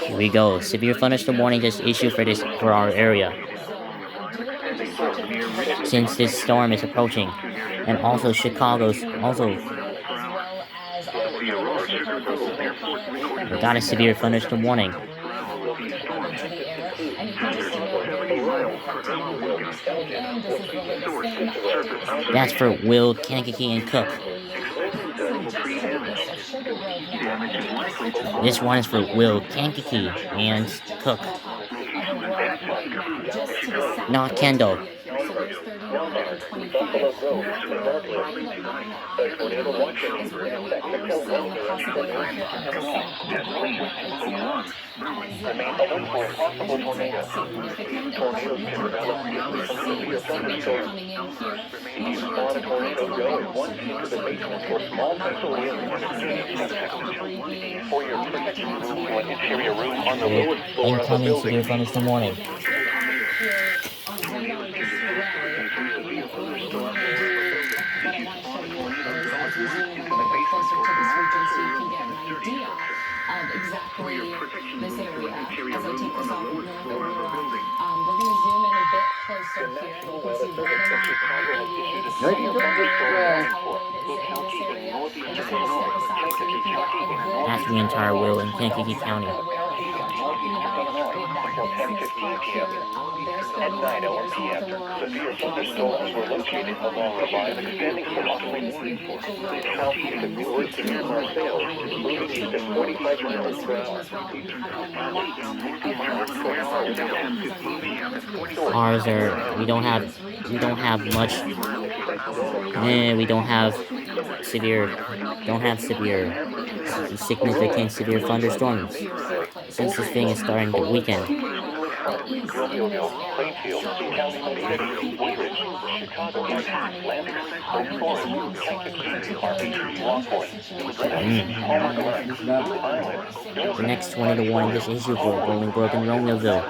Here we go. Severe thunderstorm warning just issued for our area. Since this storm is approaching, and also Chicago's also we got a severe thunderstorm warning. That's for Will, Kankakee, and Cook. This one is for Will, Kankakee, and Cook. Not Kendall. Incoming severe thunderstorm warning. Exactly this area. As I take this off of Northern Aurora, we're going to zoom in a bit closer here. You can see right along I-88. That's the entire Will in Kankakee County. At 9 p.m., severe thunderstorms were located along the line extending from Auckland to southeast of Newark to near Marseille, moving east at 45 miles per hour. Ours are we don't have much. We don't have significant severe thunderstorms since this thing is starting to weaken. Romeo, Plainfield, County, Woodbridge, Chicago, Landis, Lake Forest, Kankakee, Harvey, Rockport, The next 20 to 1 is issued for Bolingbrook and Romeoville.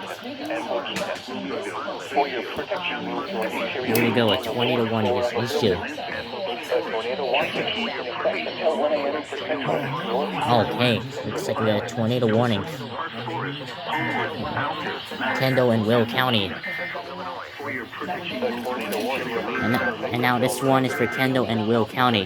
Here we go, a 20 to 1 is issued. Okay, looks like we got a tornado warning. Kendall and Will County. And now this one is for Kendall and Will County.